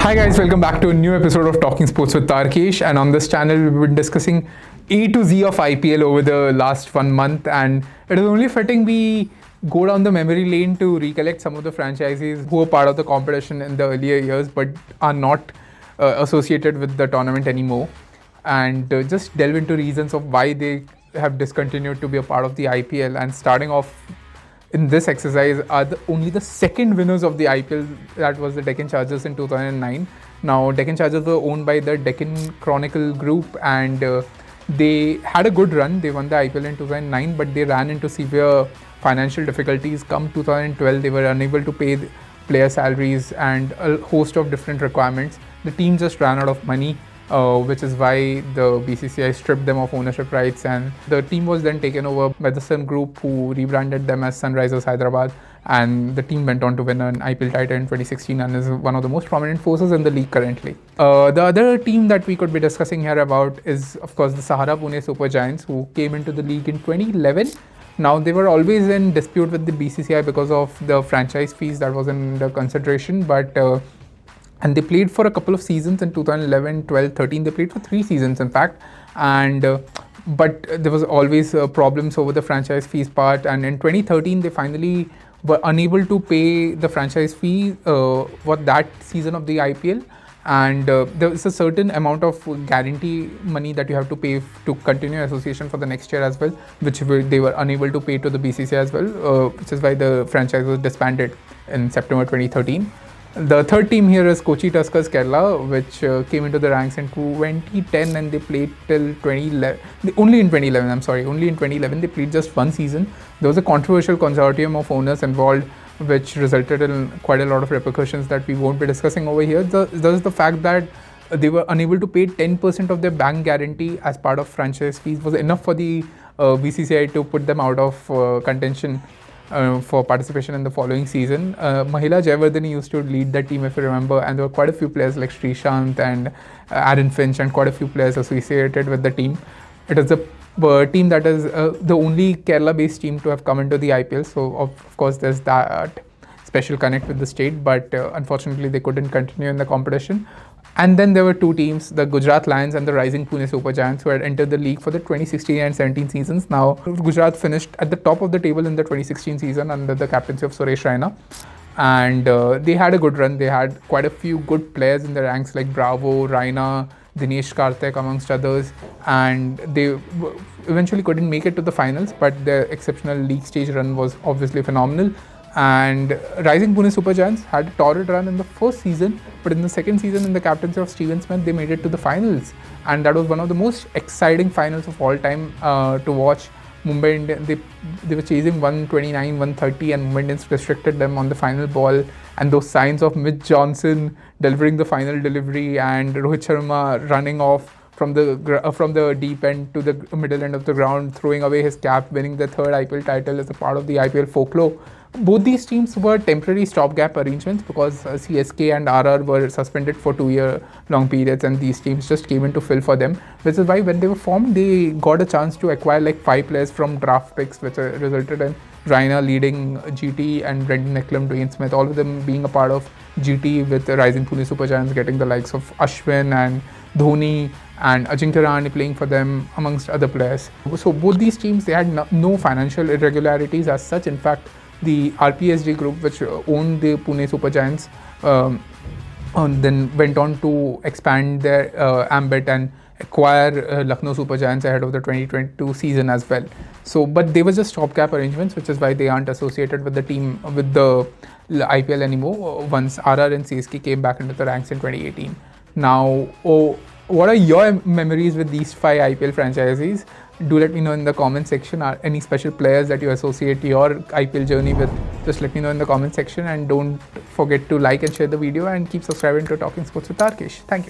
Hi guys, welcome back to a new episode of Talking Sports with Tarkesh, and on this channel we've been discussing A to Z of IPL over the last 1 month, and it is only fitting we go down the memory lane to recollect some of the franchises who were part of the competition in the earlier years but are not associated with the tournament anymore, and just delve into reasons of why they have discontinued to be a part of the IPL. And starting off in this exercise are only the second winners of the IPL. That was the Deccan Chargers in 2009. Now, Deccan Chargers were owned by the Deccan Chronicle Group, and they had a good run. They won the IPL in 2009, but they ran into severe financial difficulties. Come 2012, they were unable to pay player salaries and a host of different requirements. The team just ran out of money, which is why the BCCI stripped them of ownership rights, and the team was then taken over by the Sun Group, who rebranded them as Sunrisers Hyderabad, and the team went on to win an IPL title in 2016 and is one of the most prominent forces in the league currently. The other team that we could be discussing here about is, of course, the Sahara Pune Supergiants, who came into the league in 2011. Now, they were always in dispute with the BCCI because of the franchise fees that was in the consideration, and they played for a couple of seasons in 2011, 12, 13. They played for 3 seasons, in fact. And but there was always problems over the franchise fees part. And in 2013, they finally were unable to pay the franchise fee for that season of the IPL. And there is a certain amount of guarantee money that you have to pay to continue association for the next year as well, which they were unable to pay to the BCCI as well, which is why the franchise was disbanded in September 2013. The third team here is Kochi Tuskers Kerala, which came into the ranks in 2010, and they played till 2011. Only in 2011 they played just 1 season. There was a controversial consortium of owners involved, which resulted in quite a lot of repercussions that we won't be discussing over here. There's the fact that they were unable to pay 10% of their bank guarantee as part of franchise fees was enough for the BCCI to put them out of contention for participation in the following season. Mahila Jayawardene used to lead that team, if you remember, and there were quite a few players like Srishant and Aaron Finch and quite a few players associated with the team. It is the team that is the only Kerala-based team to have come into the IPL, so of course there's that special connect with the state, but unfortunately they couldn't continue in the competition. And then there were 2 teams, the Gujarat Lions and the rising Pune Supergiants, who had entered the league for the 2016 and 17 seasons. Now, Gujarat finished at the top of the table in the 2016 season under the captaincy of Suresh Raina. And they had a good run. They had quite a few good players in the ranks like Bravo, Raina, Dinesh Karthik, amongst others. And they eventually couldn't make it to the finals, but their exceptional league stage run was obviously phenomenal. And rising Pune Supergiants had a torrid run in the first season, but in the second season, in the captaincy of Steven Smith, they made it to the finals, and that was one of the most exciting finals of all time to watch. Mumbai Indians, they were chasing 129, 130, and Mumbai Indians restricted them on the final ball. And those signs of Mitch Johnson delivering the final delivery and Rohit Sharma running off from the deep end to the middle end of the ground, throwing away his cap, winning the 3rd IPL title as a part of the IPL folklore. Both these teams were temporary stopgap arrangements because CSK and RR were suspended for 2-year-long periods, and these teams just came in to fill for them, which is why when they were formed, they got a chance to acquire like 5 players from draft picks, which resulted in Raina leading GT and Brendan Nicklum, Dwayne Smith, all of them being a part of GT, with the rising Pune Supergiants getting the likes of Ashwin and Dhoni and Ajinkya Rahane playing for them, amongst other players. So both these teams, they had no financial irregularities as such. In fact, the RPSG group, which owned the Pune Supergiants, then went on to expand their ambit and acquire Lucknow Supergiants ahead of the 2022 season as well. So, but they were just stopgap arrangements, which is why they aren't associated with the team, with the IPL anymore, once RR and CSK came back into the ranks in 2018. Now, what are your memories with these 5 IPL franchises? Do let me know in the comment section. Are any special players that you associate your IPL journey with? Just let me know in the comment section, and don't forget to like and share the video, and keep subscribing to Talking Sports with Tarkesh. Thank you.